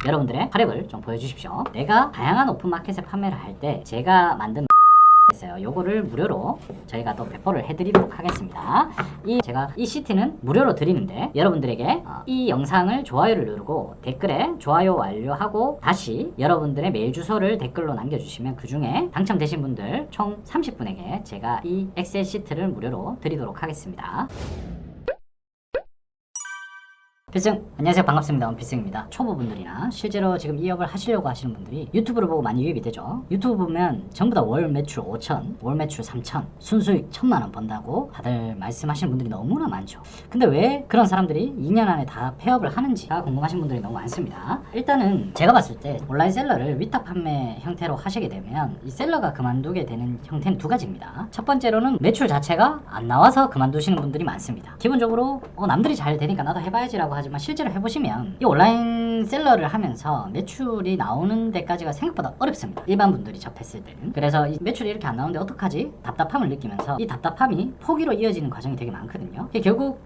여러분들의 화력을 좀 보여주십시오. 내가 다양한 오픈마켓에 판매를 할 때 제가 만든 있어요. 요거를 무료로 저희가 또 배포를 해드리도록 하겠습니다. 제가 이 시트는 무료로 드리는데 여러분들에게 이 영상을 좋아요를 누르고 댓글에 좋아요 완료하고 다시 여러분들의 메일 주소를 댓글로 남겨주시면 그 중에 당첨되신 분들 총 30분에게 제가 이 엑셀 시트를 무료로 드리도록 하겠습니다. 필승! 안녕하세요. 반갑습니다. 원필승입니다. 초보분들이나 실제로 지금 이 업을 하시려고 하시는 분들이 유튜브를 보고 많이 유입이 되죠. 유튜브 보면 전부 다 월 매출 5천, 월 매출 3천, 순수익 1,000만원 번다고 다들 말씀하시는 분들이 너무나 많죠. 근데 왜 그런 사람들이 2년 안에 다 폐업을 하는지가 궁금하신 분들이 너무 많습니다. 일단은 제가 봤을 때 온라인 셀러를 위탁 판매 형태로 하시게 되면 이 셀러가 그만두게 되는 형태는 두 가지입니다. 첫 번째로는 매출 자체가 안 나와서 그만두시는 분들이 많습니다. 기본적으로 남들이 잘 되니까 나도 해봐야지라고 하지만 실제로 해보시면 이 온라인 셀러를 하면서 매출이 나오는 데까지가 생각보다 어렵습니다. 일반 분들이 접했을 때는. 그래서 이 매출이 이렇게 안 나오는데 어떡하지? 답답함을 느끼면서 이 답답함이 포기로 이어지는 과정이 되게 많거든요. 결국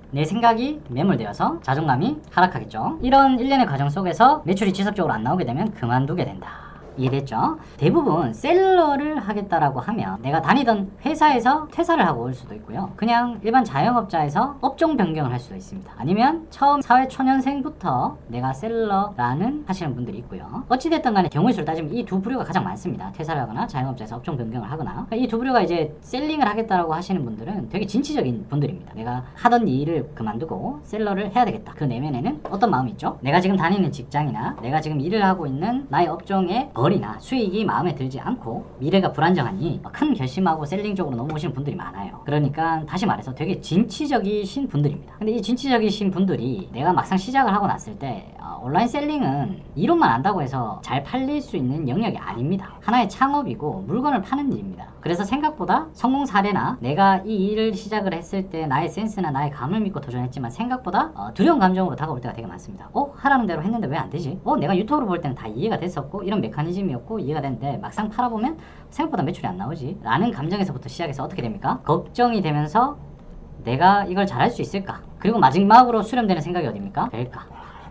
내 생각이 매몰되어서 자존감이 하락하겠죠. 이런 일련의 과정 속에서 매출이 지속적으로 안 나오게 되면 그만두게 된다. 이해됐죠? 대부분 셀러를 하겠다라고 하면 내가 다니던 회사에서 퇴사를 하고 올 수도 있고요. 그냥 일반 자영업자에서 업종 변경을 할 수도 있습니다. 아니면 처음 사회초년생부터 내가 셀러라는 하시는 분들이 있고요. 어찌됐든 간에 경우의 수를 따지면 이 두 부류가 가장 많습니다. 퇴사를 하거나 자영업자에서 업종 변경을 하거나. 이 두 부류가 이제 셀링을 하겠다라고 하시는 분들은 되게 진취적인 분들입니다. 내가 하던 일을 그만두고 셀러를 해야 되겠다. 그 내면에는 어떤 마음이 있죠? 내가 지금 다니는 직장이나 내가 지금 일을 하고 있는 나의 업종에 벌이나 수익이 마음에 들지 않고 미래가 불안정하니 큰 결심하고 셀링 쪽으로 넘어오시는 분들이 많아요. 그러니까 다시 말해서 되게 진취적이신 분들입니다. 근데 이 진취적이신 분들이 내가 막상 시작을 하고 났을 때 온라인 셀링은 이론만 안다고 해서 잘 팔릴 수 있는 영역이 아닙니다. 하나의 창업이고 물건을 파는 일입니다. 그래서 생각보다 성공 사례나 내가 이 일을 시작을 했을 때 나의 센스나 나의 감을 믿고 도전했지만 생각보다 두려운 감정으로 다가올 때가 되게 많습니다. 하라는 대로 했는데 왜 안 되지? 내가 유튜브로 볼 때는 다 이해가 됐었고 이런 메커니즘이었고 이해가 됐는데 막상 팔아보면 생각보다 매출이 안 나오지 라는 감정에서부터 시작해서 어떻게 됩니까? 걱정이 되면서 내가 이걸 잘할 수 있을까? 그리고 마지막으로 수렴되는 생각이 어딥니까? 될까?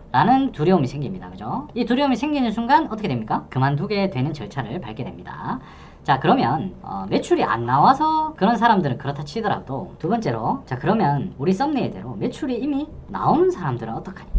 라는 두려움이 생깁니다. 그죠? 이 두려움이 생기는 순간 어떻게 됩니까? 그만두게 되는 절차를 밟게 됩니다. 자, 그러면 매출이 안 나와서 그런 사람들은 그렇다 치더라도 두 번째로 자, 그러면 우리 썸네일대로 매출이 이미 나오는 사람들은 어떡하니?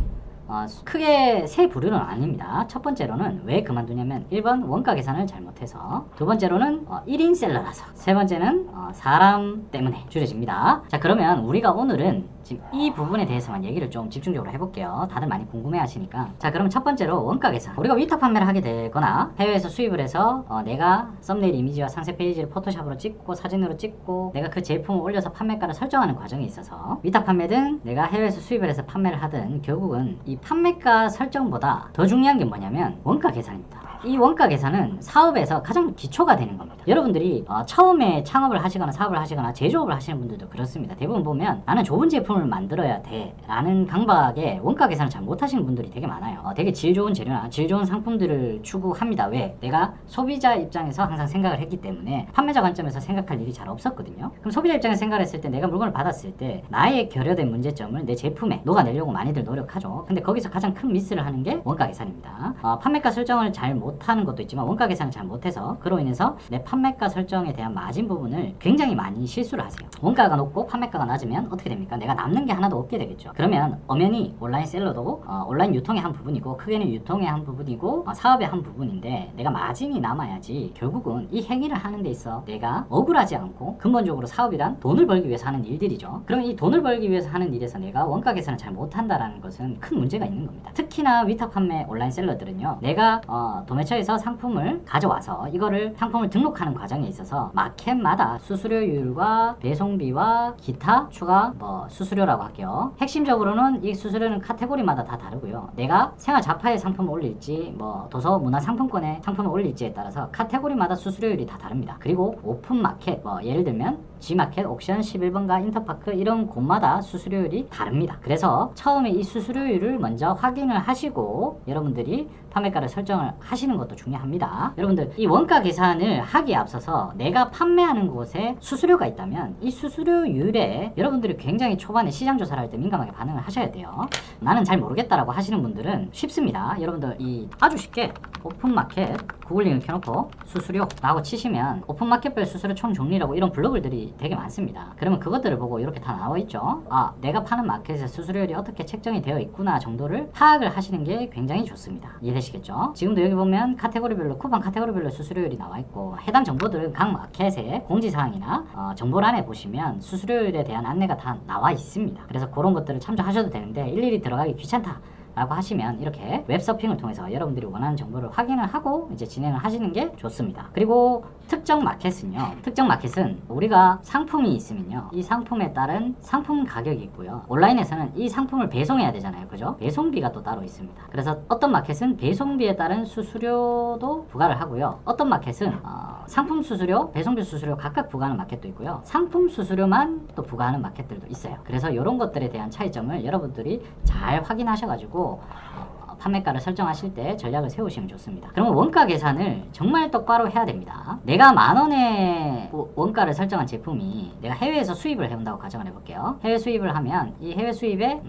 크게 세 부류는 아닙니다. 첫 번째로는 왜 그만두냐면 1번 원가 계산을 잘못해서, 두 번째로는 1인 셀러라서, 세 번째는 사람 때문에 줄여집니다. 자, 그러면 우리가 오늘은 지금 이 부분에 대해서만 얘기를 좀 집중적으로 해볼게요. 다들 많이 궁금해 하시니까. 자, 그럼 첫 번째로 원가 계산. 우리가 위탁 판매를 하게 되거나 해외에서 수입을 해서 내가 썸네일 이미지와 상세 페이지를 포토샵으로 찍고 사진으로 찍고 내가 그 제품을 올려서 판매가를 설정하는 과정에 있어서 위탁 판매든 내가 해외에서 수입을 해서 판매를 하든 결국은 이 판매가 설정보다 더 중요한 게 뭐냐면 원가 계산입니다. 이 원가 계산은 사업에서 가장 기초가 되는 겁니다. 여러분들이 처음에 창업을 하시거나 사업을 하시거나 제조업을 하시는 분들도 그렇습니다. 대부분 보면 나는 좋은 제품을 만들어야 돼 라는 강박에 원가 계산을 잘 못하시는 분들이 되게 많아요. 되게 질 좋은 재료나 질 좋은 상품들을 추구합니다. 왜? 내가 소비자 입장에서 항상 생각을 했기 때문에 판매자 관점에서 생각할 일이 잘 없었거든요. 그럼 소비자 입장에서 생각을 했을 때 내가 물건을 받았을 때 나의 결여된 문제점을 내 제품에 녹아내려고 많이들 노력하죠. 근데 거기서 가장 큰 미스를 하는 게 원가 계산입니다. 판매가 설정을 잘 못하는 것도 있지만 원가 계산을 잘 못해서 그로 인해서 내 판매가 설정에 대한 마진 부분을 굉장히 많이 실수를 하세요. 원가가 높고 판매가가 낮으면 어떻게 됩니까? 내가 남는 게 하나도 없게 되겠죠. 그러면 엄연히 온라인 셀러도 온라인 유통의 한 부분이고 크게는 유통의 한 부분이고 사업의 한 부분인데 내가 마진이 남아야지 결국은 이 행위를 하는 데 있어 내가 억울하지 않고 근본적으로 사업이란 돈을 벌기 위해서 하는 일들이죠. 그러면 이 돈을 벌기 위해서 하는 일에서 내가 원가 계산을 잘 못한다라는 것은 큰 문제가 있는 겁니다. 특히나 위탁 판매 온라인 셀러들은요, 내가 도매처에서 상품을 가져와서 이거를 상품을 등록하는 과정에 있어서 마켓마다 수수료율과 배송비와 기타 추가 수수료라고 할게요. 핵심적으로는 이 수수료는 카테고리마다 다 다르고요. 내가 생활 잡화에 상품을 올릴지 도서 문화 상품권에 상품을 올릴지에 따라서 카테고리마다 수수료율이 다 다릅니다. 그리고 오픈 마켓 예를 들면 G마켓, 옥션, 11번가, 인터파크 이런 곳마다 수수료율이 다릅니다. 그래서 처음에 이 수수료율을 먼저 확인을 하시고 여러분들이 판매가를 설정을 하시는 것도 중요합니다. 여러분들 이 원가 계산을 하기에 앞서서 내가 판매하는 곳에 수수료가 있다면 이 수수료율에 여러분들이 굉장히 초반에 시장 조사를 할 때 민감하게 반응을 하셔야 돼요. 나는 잘 모르겠다라고 하시는 분들은 쉽습니다. 여러분들 이 아주 쉽게 오픈마켓 구글링을 켜놓고 수수료라고 치시면 오픈마켓별 수수료 총 종류라고 이런 블로그들이 되게 많습니다. 그러면 그것들을 보고 이렇게 다 나와 있죠. 아, 내가 파는 마켓에 수수료율이 어떻게 책정이 되어 있구나 정도를 파악을 하시는 게 굉장히 좋습니다. 이해되시겠죠? 지금도 여기 보면 카테고리별로 쿠팡 카테고리별로 수수료율이 나와 있고 해당 정보들은 각 마켓의 공지사항이나 정보란에 보시면 수수료율에 대한 안내가 다 나와 있습니다. 그래서 그런 것들을 참조하셔도 되는데 일일이 들어가기 귀찮다 라고 하시면 이렇게 웹서핑을 통해서 여러분들이 원하는 정보를 확인을 하고 이제 진행을 하시는 게 좋습니다. 그리고 특정 마켓은 우리가 상품이 있으면요, 이 상품에 따른 상품 가격이 있고요, 온라인에서는 이 상품을 배송해야 되잖아요, 그죠? 배송비가 또 따로 있습니다. 그래서 어떤 마켓은 배송비에 따른 수수료도 부과를 하고요, 어떤 마켓은 상품 수수료, 배송비 수수료 각각 부과하는 마켓도 있고요, 상품 수수료만 또 부과하는 마켓들도 있어요. 그래서 이런 것들에 대한 차이점을 여러분들이 잘 확인하셔가지고 판매가를 설정하실 때 전략을 세우시면 좋습니다. 그러면 원가 계산을 정말 똑바로 해야 됩니다. 내가 10,000원의 원가를 설정한 제품이 내가 해외에서 수입을 해온다고 가정을 해볼게요. 해외 수입을 하면 이 해외 수입에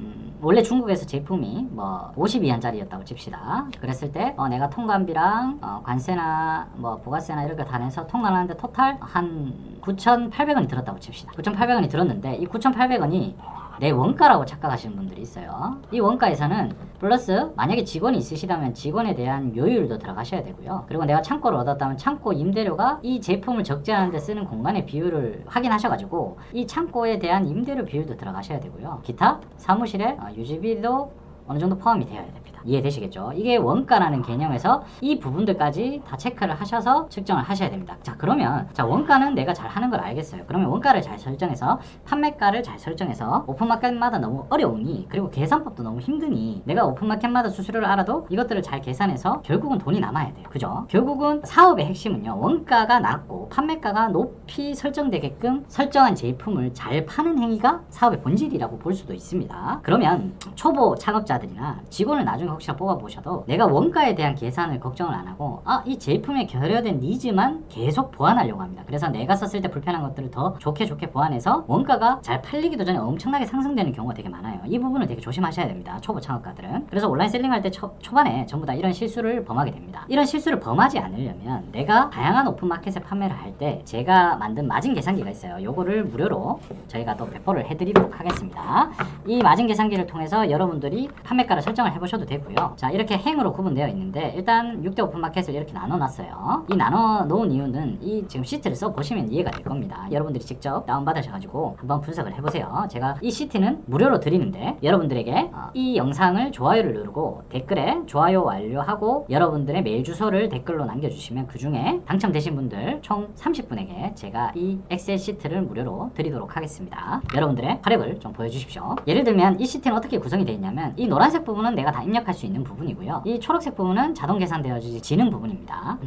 원래 중국에서 제품이 뭐 52원짜리였다고 칩시다. 그랬을 때 내가 통관비랑 관세나 뭐 부가세나 이런 거 다 내서 통관을 하는데 토탈 한 9,800원이 들었다고 칩시다. 9,800원이 들었는데 이 9,800원이 내 원가라고 착각하시는 분들이 있어요. 이 원가에서는 플러스 만약에 직원이 있으시다면 직원에 대한 요율도 들어가셔야 되고요. 그리고 내가 창고를 얻었다면 창고 임대료가 이 제품을 적재하는 데 쓰는 공간의 비율을 확인하셔가지고 이 창고에 대한 임대료 비율도 들어가셔야 되고요. 기타 사무실의 유지비도 어느 정도 포함이 되어야 됩니다. 이해되시겠죠? 이게 원가라는 개념에서 이 부분들까지 다 체크를 하셔서 측정을 하셔야 됩니다. 자, 그러면 원가는 내가 잘 하는 걸 알겠어요. 그러면 원가를 잘 설정해서 판매가를 잘 설정해서 오픈마켓마다 너무 어려우니, 그리고 계산법도 너무 힘드니 내가 오픈마켓마다 수수료를 알아도 이것들을 잘 계산해서 결국은 돈이 남아야 돼요. 그죠? 결국은 사업의 핵심은요, 원가가 낮고 판매가가 높이 설정되게끔 설정한 제품을 잘 파는 행위가 사업의 본질이라고 볼 수도 있습니다. 그러면 초보 창업자들이나 직원을 나중에 혹시나 뽑아보셔도 내가 원가에 대한 계산을 걱정을 안 하고 이 제품에 결여된 니즈만 계속 보완하려고 합니다. 그래서 내가 썼을 때 불편한 것들을 더 좋게 보완해서 원가가 잘 팔리기도 전에 엄청나게 상승되는 경우가 되게 많아요. 이 부분을 되게 조심하셔야 됩니다. 초보 창업가들은. 그래서 온라인 셀링할 때 초반에 전부 다 이런 실수를 범하게 됩니다. 이런 실수를 범하지 않으려면 내가 다양한 오픈마켓에 판매를 할 때 제가 만든 마진 계산기가 있어요. 요거를 무료로 저희가 또 배포를 해드리도록 하겠습니다. 이 마진 계산기를 통해서 여러분들이 판매가를 설정을 해보셔도 되고요. 자, 이렇게 행으로 구분되어 있는데 일단 6대 오픈마켓을 이렇게 나눠놨어요. 이 나눠놓은 이유는 이 지금 시트를 써보시면 이해가 될 겁니다. 여러분들이 직접 다운받으셔가지고 한번 분석을 해보세요. 제가 이 시트는 무료로 드리는데 여러분들에게 이 영상을 좋아요를 누르고 댓글에 좋아요 완료하고 여러분들의 메일 주소를 댓글로 남겨주시면 그 중에 당첨되신 분들 총 30분에게 제가 이 엑셀 시트를 무료로 드리도록 하겠습니다. 여러분들의 화력을 좀 보여주십시오. 예를 들면 이 시트는 어떻게 구성이 되어 있냐면 이 노란색 부분은 내가 다 입력할 수 있는 부분이고요. 이 초록색 부분은 자동 계산되어지는 부분입니다.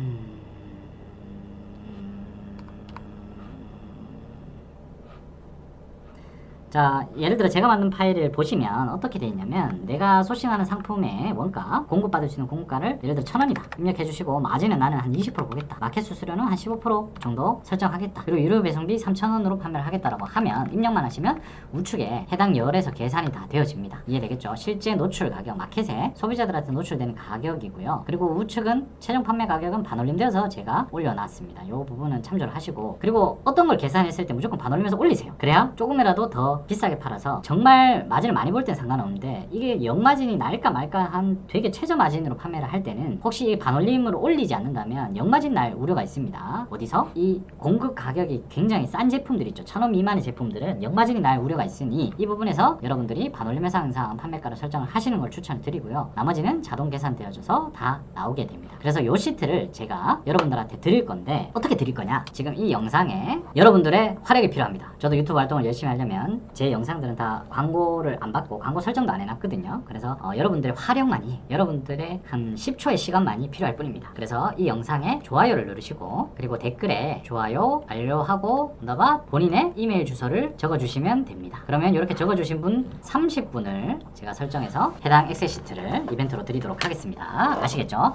자, 예를 들어 제가 만든 파일을 보시면 어떻게 되어 있냐면 내가 소싱하는 상품의 원가, 공급받을 수 있는 공급가를 예를 들어 1,000원이다 입력해 주시고 마진은 나는 한 20% 보겠다, 마켓 수수료는 한 15% 정도 설정하겠다, 그리고 유료 배송비 3,000원으로 판매를 하겠다라고 하면 입력만 하시면 우측에 해당 열에서 계산이 다 되어집니다. 이해되겠죠? 실제 노출 가격, 마켓에 소비자들한테 노출되는 가격이고요. 그리고 우측은 최종 판매 가격은 반올림되어서 제가 올려놨습니다. 이 부분은 참조를 하시고, 그리고 어떤 걸 계산했을 때 무조건 반올리면서 올리세요. 그래야 조금이라도 더 비싸게 팔아서 정말 마진을 많이 볼 땐 상관없는데 이게 역마진이 날까 말까 한 되게 최저 마진으로 판매를 할 때는 혹시 반올림으로 올리지 않는다면 역마진 날 우려가 있습니다. 어디서? 이 공급 가격이 굉장히 싼 제품들 있죠. 1,000원 미만의 제품들은 역마진이 날 우려가 있으니 이 부분에서 여러분들이 반올림에서 항상 판매가를 설정을 하시는 걸 추천을 드리고요. 나머지는 자동 계산되어져서 다 나오게 됩니다. 그래서 이 시트를 제가 여러분들한테 드릴 건데 어떻게 드릴 거냐? 지금 이 영상에 여러분들의 활약이 필요합니다. 저도 유튜브 활동을 열심히 하려면 제 영상들은 다 광고를 안 받고 광고 설정도 안 해놨거든요. 그래서 여러분들의 활용만이, 여러분들의 한 10초의 시간만이 필요할 뿐입니다. 그래서 이 영상에 좋아요를 누르시고, 그리고 댓글에 좋아요 완료하고 다가 본인의 이메일 주소를 적어주시면 됩니다. 그러면 이렇게 적어주신 분 30분을 제가 설정해서 해당 엑셀 시트를 이벤트로 드리도록 하겠습니다. 아시겠죠?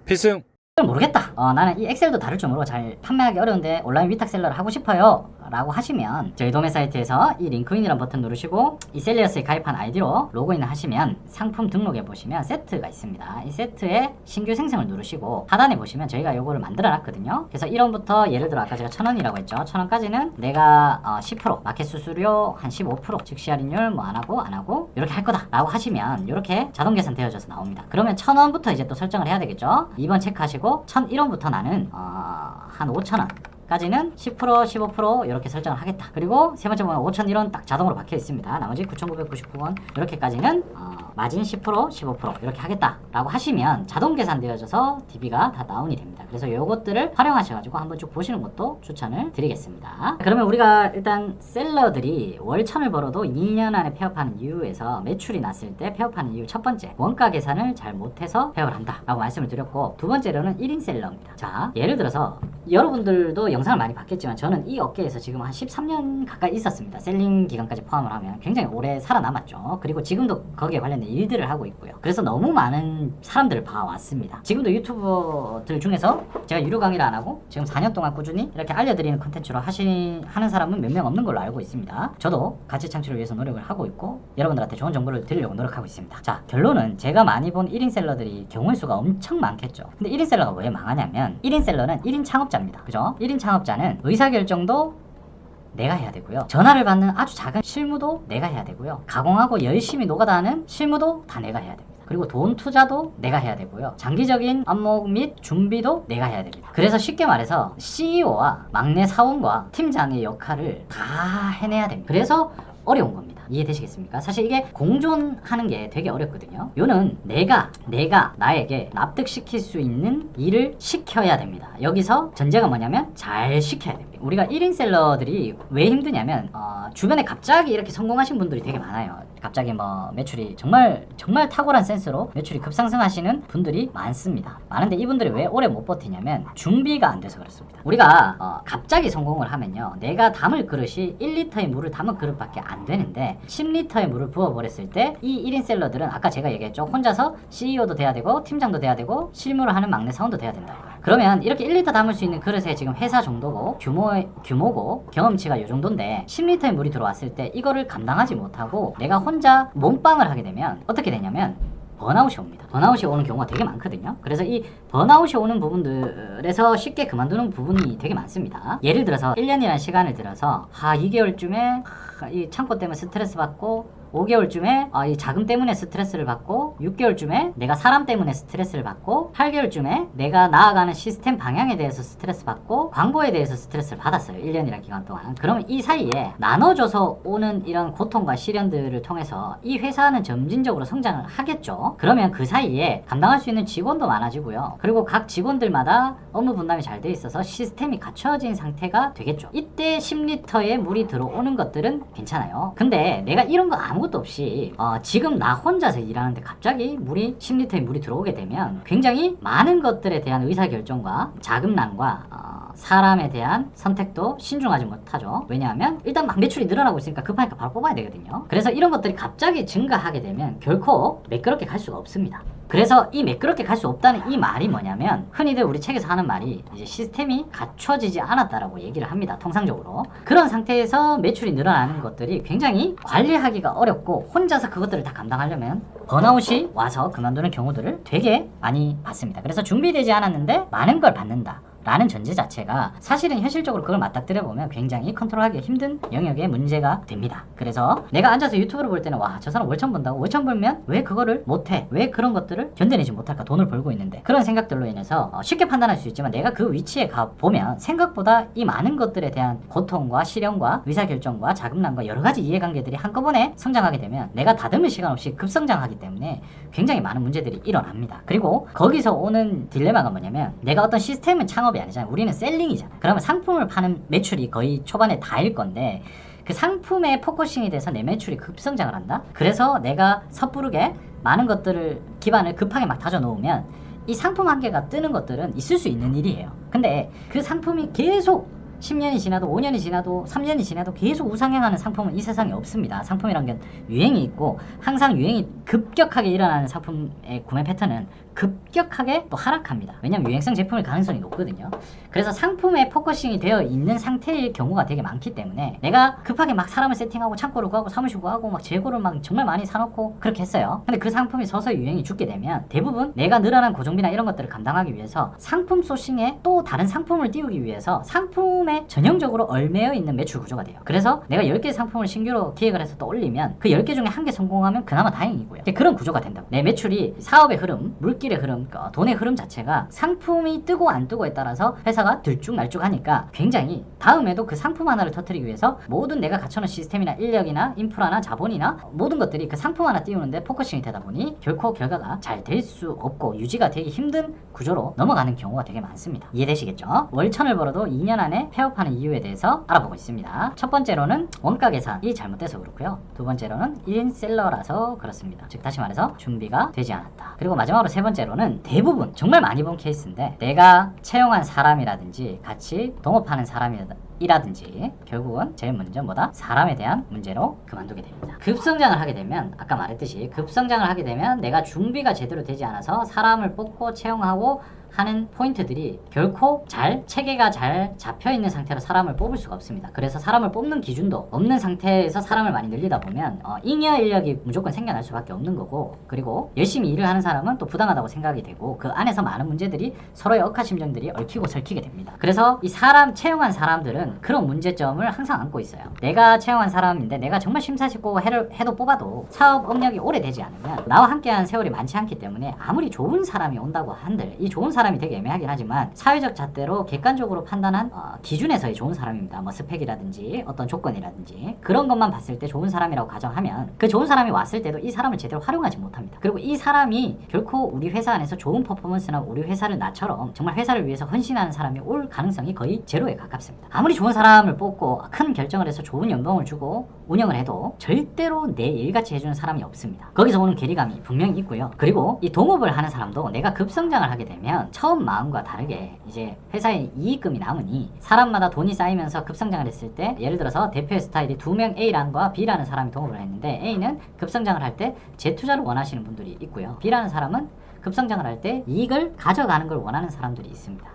필승! 모르겠다. 나는 이 엑셀도 다룰 줄 모르고 잘 판매하기 어려운데 온라인 위탁셀러를 하고 싶어요 라고 하시면 저희 도매 사이트에서 이 링크인이라는 버튼 누르시고 이 셀리어스에 가입한 아이디로 로그인을 하시면 상품 등록에 보시면 세트가 있습니다. 이 세트에 신규 생성을 누르시고 하단에 보시면 저희가 요거를 만들어 놨거든요. 그래서 1원부터 예를 들어 아까 제가 1,000원이라고 했죠. 1,000원까지는 내가 10% 마켓 수수료 한 15% 즉시 할인율 뭐 안하고 이렇게 할 거다 라고 하시면 이렇게 자동 계산 되어져서 나옵니다. 그러면 1,000원부터 이제 또 설정을 해야 되겠죠. 2번 체크하시고 1,001원부터 나는 한 5,000원 까지는 10% 15% 이렇게 설정을 하겠다. 그리고 세 번째 보면 5,001원 딱 자동으로 박혀 있습니다. 나머지 9,999원 이렇게까지는 마진 10% 15% 이렇게 하겠다 라고 하시면 자동 계산되어져서 DB가 다 다운이 됩니다. 그래서 요것들을 활용하셔가지고 한번 쭉 보시는 것도 추천을 드리겠습니다. 그러면 우리가 일단 셀러들이 월 1,000을 벌어도 2년 안에 폐업하는 이유에서 매출이 났을 때 폐업하는 이유 첫 번째, 원가 계산을 잘 못해서 폐업을 한다 라고 말씀을 드렸고, 두 번째로는 1인 셀러입니다. 자, 예를 들어서 여러분들도 영상을 많이 봤겠지만 저는 이 업계에서 지금 한 13년 가까이 있었습니다. 셀링 기간까지 포함을 하면 굉장히 오래 살아남았죠. 그리고 지금도 거기에 관련된 일들을 하고 있고요. 그래서 너무 많은 사람들을 봐왔습니다. 지금도 유튜버들 중에서 제가 유료 강의를 안 하고 지금 4년 동안 꾸준히 이렇게 알려드리는 콘텐츠로 하는 사람은 몇 명 없는 걸로 알고 있습니다. 저도 가치 창출을 위해서 노력을 하고 있고 여러분들한테 좋은 정보를 드리려고 노력하고 있습니다. 자, 결론은 제가 많이 본 1인 셀러들이 경우의 수가 엄청 많겠죠. 근데 1인 셀러가 왜 망하냐면 1인 셀러는 1인 창업자입니다. 그죠? 1인 창업자는 의사결정도 내가 해야 되고요. 전화를 받는 아주 작은 실무도 내가 해야 되고요. 가공하고 열심히 노가다 하는 실무도 다 내가 해야 됩니다. 그리고 돈 투자도 내가 해야 되고요. 장기적인 안목 및 준비도 내가 해야 됩니다. 그래서 쉽게 말해서 CEO와 막내 사원과 팀장의 역할을 다 해내야 됩니다. 그래서 어려운 겁니다. 이해되시겠습니까? 사실 이게 공존하는 게 되게 어렵거든요. 요는 내가 나에게 납득시킬 수 있는 일을 시켜야 됩니다. 여기서 전제가 뭐냐면 잘 시켜야 됩니다. 우리가 1인 셀러들이 왜 힘드냐면 주변에 갑자기 이렇게 성공하신 분들이 되게 많아요. 갑자기 뭐 매출이 정말 탁월한 센스로 매출이 급상승하시는 분들이 많습니다. 많은데 이분들이 왜 오래 못 버티냐면 준비가 안 돼서 그렇습니다. 우리가 갑자기 성공을 하면요, 내가 담을 그릇이 1리터의 물을 담은 그릇밖에 안 되는데 10리터의 물을 부어버렸을 때 이 1인 셀러들은 아까 제가 얘기했죠. 혼자서 CEO도 돼야 되고 팀장도 돼야 되고 실무를 하는 막내 사원도 돼야 된다. 그러면 이렇게 1리터 담을 수 있는 그릇에 지금 회사 정도고 규모고 경험치가 이 정도인데 10리터의 물이 들어왔을 때 이거를 감당하지 못하고 내가 혼자 몸빵을 하게 되면 어떻게 되냐면 번아웃이 옵니다. 번아웃이 오는 경우가 되게 많거든요. 그래서 이 번아웃이 오는 부분들에서 쉽게 그만두는 부분이 되게 많습니다. 예를 들어서 1년이라는 시간을 들어서 2개월쯤에 이 창고 때문에 스트레스 받고 5개월쯤에 이 자금 때문에 스트레스를 받고 6개월쯤에 내가 사람 때문에 스트레스를 받고 8개월쯤에 내가 나아가는 시스템 방향에 대해서 스트레스 받고 광고에 대해서 스트레스를 받았어요. 1년이라는 기간 동안. 그러면 이 사이에 나눠줘서 오는 이런 고통과 시련들을 통해서 이 회사는 점진적으로 성장을 하겠죠. 그러면 그 사이에 감당할 수 있는 직원도 많아지고요. 그리고 각 직원들마다 업무 분담이 잘 돼 있어서 시스템이 갖춰진 상태가 되겠죠. 이때 10리터의 물이 들어오는 것들은 괜찮아요. 근데 내가 이런 거 아무것도 없이 지금 나 혼자서 일하는데 갑자기 10리터의 물이 들어오게 되면 굉장히 많은 것들에 대한 의사결정과 자금난과 사람에 대한 선택도 신중하지 못하죠. 왜냐하면 일단 막 매출이 늘어나고 있으니까 급하니까 바로 뽑아야 되거든요. 그래서 이런 것들이 갑자기 증가하게 되면 결코 매끄럽게 갈 수가 없습니다. 그래서 이 매끄럽게 갈 수 없다는 이 말이 뭐냐면 흔히들 우리 책에서 하는 말이 이제 시스템이 갖춰지지 않았다라고 얘기를 합니다. 통상적으로. 그런 상태에서 매출이 늘어나는 것들이 굉장히 관리하기가 어렵고 혼자서 그것들을 다 감당하려면 번아웃이 와서 그만두는 경우들을 되게 많이 봤습니다. 그래서 준비되지 않았는데 많은 걸 받는다 라는 전제 자체가 사실은 현실적으로 그걸 맞닥뜨려보면 굉장히 컨트롤하기 힘든 영역의 문제가 됩니다. 그래서 내가 앉아서 유튜브를 볼 때는 와, 저 사람 월천 번다고? 월천 벌면 왜 그거를 못해? 왜 그런 것들을 견뎌내지 못할까? 돈을 벌고 있는데. 그런 생각들로 인해서 쉽게 판단할 수 있지만 내가 그 위치에 가보면 생각보다 이 많은 것들에 대한 고통과 시련과 의사결정과 자금난과 여러 가지 이해관계들이 한꺼번에 성장하게 되면 내가 다듬을 시간 없이 급성장하기 때문에 굉장히 많은 문제들이 일어납니다. 그리고 거기서 오는 딜레마가 뭐냐면 내가 어떤 시스템은 창업이 아니잖아요. 우리는 셀링이잖아요. 그러면 상품을 파는 매출이 거의 초반에 다일 건데 그 상품에 포커싱이 돼서 내 매출이 급성장을 한다. 그래서 내가 섣부르게 많은 것들을 기반을 급하게 막 다져 놓으면 이 상품 한 개가 뜨는 것들은 있을 수 있는 일이에요. 근데 그 상품이 계속 10년이 지나도 5년이 지나도 3년이 지나도 계속 우상향하는 상품은 이 세상에 없습니다. 상품이란 게 유행이 있고 항상 유행이 급격하게 일어나는 상품의 구매 패턴은 급격하게 또 하락합니다. 왜냐면 유행성 제품일 가능성이 높거든요. 그래서 상품에 포커싱이 되어 있는 상태일 경우가 되게 많기 때문에 내가 급하게 막 사람을 세팅하고 창고를 구하고 사무실 구하고 막 재고를 막 정말 많이 사놓고 그렇게 했어요. 근데 그 상품이 서서히 유행이 죽게 되면 대부분 내가 늘어난 고정비나 이런 것들을 감당하기 위해서 상품 소싱에 또 다른 상품을 띄우기 위해서 상품에 전형적으로 얼매여 있는 매출 구조가 돼요. 그래서 내가 10개 상품을 신규로 기획을 해서 또 올리면 그 10개 중에 한 개 성공하면 그나마 다행이고요. 그런 구조가 된다고. 내 매출이 사업의 흐름, 물길의 흐름, 돈의 흐름 자체가 상품이 뜨고 안 뜨고에 따라서 회사가 들쭉날쭉하니까 굉장히 다음에도 그 상품 하나를 터뜨리기 위해서 모든 내가 갖춰놓은 시스템이나 인력이나 인프라나 자본이나 모든 것들이 그 상품 하나 띄우는데 포커싱이 되다 보니 결코 결과가 잘 될 수 없고 유지가 되기 힘든 구조로 넘어가는 경우가 되게 많습니다. 이해되시겠죠? 월천을 벌어도 2년 안에 폐업하는 이유에 대해서 알아보고 있습니다. 첫 번째로는 원가 계산이 잘못돼서 그렇고요. 두 번째로는 1인 셀러라서 그렇습니다. 즉 다시 말해서 준비가 되지 않았다. 그리고 마지막으로 세 번째로는 대부분 정말 많이 본 케이스인데 내가 채용한 사람이라든지 같이 동업하는 사람이라든지 결국은 제일 먼저 뭐다? 사람에 대한 문제로 그만두게 됩니다. 급성장을 하게 되면 아까 말했듯이 급성장을 하게 되면 내가 준비가 제대로 되지 않아서 사람을 뽑고 채용하고 하는 포인트들이 결코 체계가 잘 잡혀있는 상태로 사람을 뽑을 수가 없습니다. 그래서 사람을 뽑는 기준도 없는 상태에서 사람을 많이 늘리다 보면 잉여 인력이 무조건 생겨날 수밖에 없는 거고, 그리고 열심히 일을 하는 사람은 또 부당하다고 생각이 되고 그 안에서 많은 문제들이 서로의 억하심정들이 얽히고 설키게 됩니다. 그래서 이 채용한 사람들은 그런 문제점을 항상 안고 있어요. 내가 채용한 사람인데 내가 정말 심사숙고 해도 뽑아도 사업 업력이 오래되지 않으면 나와 함께한 세월이 많지 않기 때문에 아무리 좋은 사람이 온다고 한들 이 좋은 사람이 되게 애매하긴 하지만 사회적 잣대로 객관적으로 판단한 기준에서의 좋은 사람입니다. 뭐 스펙이라든지 어떤 조건이라든지 그런 것만 봤을 때 좋은 사람이라고 가정하면 그 좋은 사람이 왔을 때도 이 사람을 제대로 활용하지 못합니다. 그리고 이 사람이 결코 우리 회사 안에서 좋은 퍼포먼스나 우리 회사를 나처럼 정말 회사를 위해서 헌신하는 사람이 올 가능성이 거의 제로에 가깝습니다. 아무리 좋은 사람을 뽑고 큰 결정을 해서 좋은 연봉을 주고 운영을 해도 절대로 내 일같이 해주는 사람이 없습니다. 거기서 오는 괴리감이 분명히 있고요. 그리고 이 동업을 하는 사람도 내가 급성장을 하게 되면 처음 마음과 다르게 이제 회사에 이익금이 남으니 사람마다 돈이 쌓이면서 급성장을 했을 때 예를 들어서 대표의 스타일이 2명 A라는과 B라는 사람이 동업을 했는데 A는 급성장을 할 때 재투자를 원하시는 분들이 있고요. B라는 사람은 급성장을 할 때 이익을 가져가는 걸 원하는 사람들이 있습니다.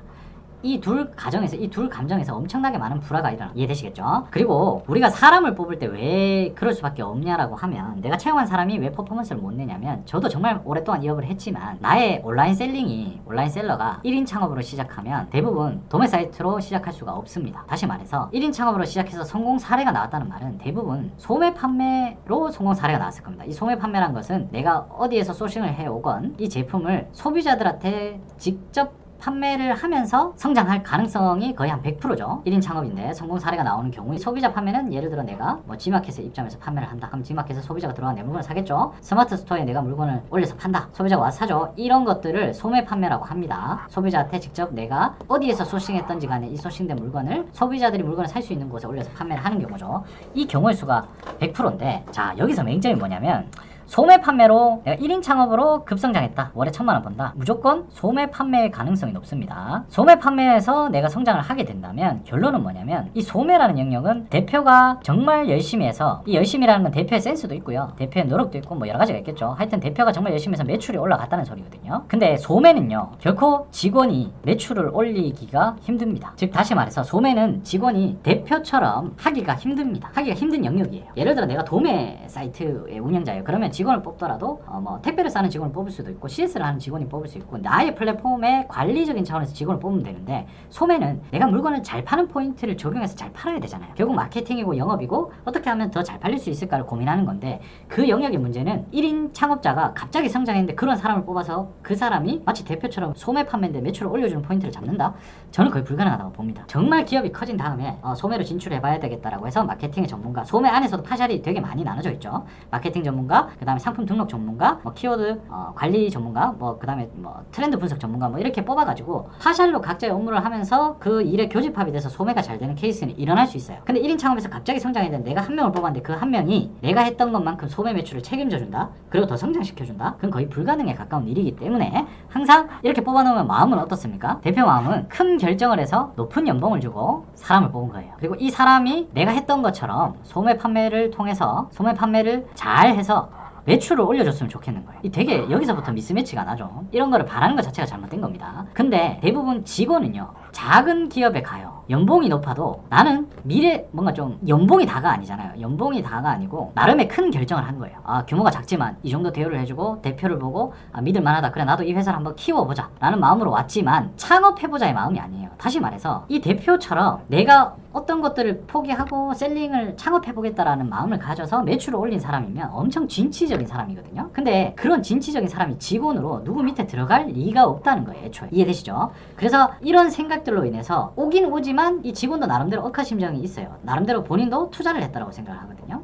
이 둘 가정에서 이 둘 감정에서 엄청나게 많은 불화가 일어나. 이해되시겠죠? 그리고 우리가 사람을 뽑을 때 왜 그럴 수밖에 없냐라고 하면 내가 채용한 사람이 왜 퍼포먼스를 못 내냐면 저도 정말 오랫동안 이업을 했지만 나의 온라인 셀러가 1인 창업으로 시작하면 대부분 도매 사이트로 시작할 수가 없습니다. 다시 말해서 1인 창업으로 시작해서 성공 사례가 나왔다는 말은 대부분 소매 판매로 성공 사례가 나왔을 겁니다. 이 소매 판매란 것은 내가 어디에서 소싱을 해오건 이 제품을 소비자들한테 직접 판매를 하면서 성장할 가능성이 거의 한 100%죠. 1인 창업인데 성공 사례가 나오는 경우에 소비자 판매는 예를 들어 내가 뭐 G마켓에 입점해서 판매를 한다. 그럼 G마켓에 소비자가 들어와 내 물건을 사겠죠. 스마트 스토어에 내가 물건을 올려서 판다. 소비자가 와서 사죠. 이런 것들을 소매 판매라고 합니다. 소비자한테 직접 내가 어디에서 소싱했던지 간에 이 소싱된 물건을 소비자들이 물건을 살 수 있는 곳에 올려서 판매를 하는 경우죠. 이 경우의 수가 100%인데 자 여기서 맹점이 뭐냐면 소매 판매로 내가 1인 창업으로 급성장했다. 월에 1000만원 번다. 무조건 소매 판매의 가능성이 높습니다. 소매 판매에서 내가 성장을 하게 된다면 결론은 뭐냐면 이 소매라는 영역은 대표가 정말 열심히 해서 이 열심히라는 건 대표의 센스도 있고요. 대표의 노력도 있고 뭐 여러 가지가 있겠죠. 하여튼 대표가 정말 열심히 해서 매출이 올라갔다는 소리거든요. 근데 소매는요. 결코 직원이 매출을 올리기가 힘듭니다. 즉 다시 말해서 소매는 직원이 대표처럼 하기가 힘듭니다. 하기가 힘든 영역이에요. 예를 들어 내가 도매 사이트의 운영자예요. 그러면 직원을 뽑더라도 뭐 택배를 싸는 직원을 뽑을 수도 있고 CS를 하는 직원이 뽑을 수 있고 나의 플랫폼의 관리적인 차원에서 직원을 뽑으면 되는데 소매는 내가 물건을 잘 파는 포인트를 적용해서 잘 팔아야 되잖아요. 결국 마케팅이고 영업이고 어떻게 하면 더 잘 팔릴 수 있을까를 고민하는 건데 그 영역의 문제는 1인 창업자가 갑자기 성장했는데 그런 사람을 뽑아서 그 사람이 마치 대표처럼 소매 판매인데 매출을 올려주는 포인트를 잡는다? 저는 거의 불가능하다고 봅니다. 정말 기업이 커진 다음에 소매로 진출해봐야 되겠다라고 해서 마케팅의 전문가, 소매 안에서도 파샬이 되게 많이 나눠져 있죠. 마케팅 전문가, 그 다음에 상품 등록 전문가, 뭐 키워드 관리 전문가, 뭐 그 다음에 뭐 트렌드 분석 전문가 뭐 이렇게 뽑아가지고 파샬로 각자의 업무를 하면서 그 일에 교집합이 돼서 소매가 잘 되는 케이스는 일어날 수 있어요. 근데 1인 창업에서 갑자기 성장했는데 내가 한 명을 뽑았는데 그 한 명이 내가 했던 것만큼 소매 매출을 책임져준다? 그리고 더 성장시켜준다? 그건 거의 불가능에 가까운 일이기 때문에 항상 이렇게 뽑아놓으면 마음은 어떻습니까? 대표 마음은 큰 결정을 해서 높은 연봉을 주고 사람을 뽑은 거예요. 그리고 이 사람이 내가 했던 것처럼 소매 판매를 통해서 소매 판매를 잘 해서 매출을 올려줬으면 좋겠는 거예요. 이 되게 여기서부터 미스매치가 나죠. 이런 거를 바라는 것 자체가 잘못된 겁니다. 근데 대부분 직원은요, 작은 기업에 가요. 연봉이 높아도 나는 미래 뭔가 좀 연봉이 다가 아니잖아요. 연봉이 다가 아니고 나름의 큰 결정을 한 거예요. 아, 규모가 작지만 이 정도 대우를 해주고 대표를 보고 아, 믿을만하다. 그래 나도 이 회사를 한번 키워보자 라는 마음으로 왔지만 창업해보자의 마음이 아니에요. 다시 말해서 이 대표처럼 내가 어떤 것들을 포기하고 셀링을 창업해보겠다라는 마음을 가져서 매출을 올린 사람이면 엄청 진취적인 사람이거든요. 근데 그런 진취적인 사람이 직원으로 누구 밑에 들어갈 리가 없다는 거예요. 애초에. 이해되시죠? 그래서 이런 생각들로 인해서 오긴 오지만 이 직원도 나름대로 억하심정이 있어요. 나름대로 본인도 투자를 했다라고 생각을 하거든요.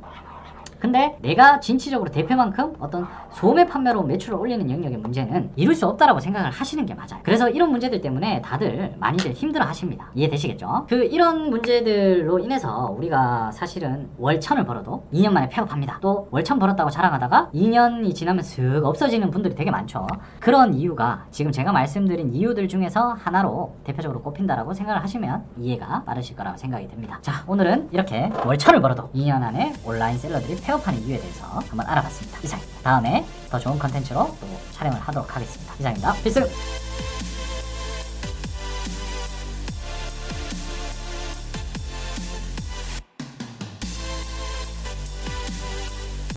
근데 내가 진취적으로 대표만큼 어떤 소매 판매로 매출을 올리는 영역의 문제는 이룰 수 없다라고 생각을 하시는 게 맞아요. 그래서 이런 문제들 때문에 다들 많이들 힘들어 하십니다. 이해되시겠죠? 이런 문제들로 인해서 우리가 사실은 월 1000을 벌어도 2년 만에 폐업합니다. 또 월 1000 벌었다고 자랑하다가 2년이 지나면 슥 없어지는 분들이 되게 많죠. 그런 이유가 지금 제가 말씀드린 이유들 중에서 하나로 대표적으로 꼽힌다라고 생각을 하시면 이해가 빠르실 거라고 생각이 듭니다. 자, 오늘은 이렇게 월 1000을 벌어도 2년 안에 온라인 셀러들이 폐업하는 이유에 대해서 한번 알아봤습니다. 이상입니다. 다음에 더 좋은 컨텐츠로 또 촬영을 하도록 하겠습니다. 이상입니다. 필승!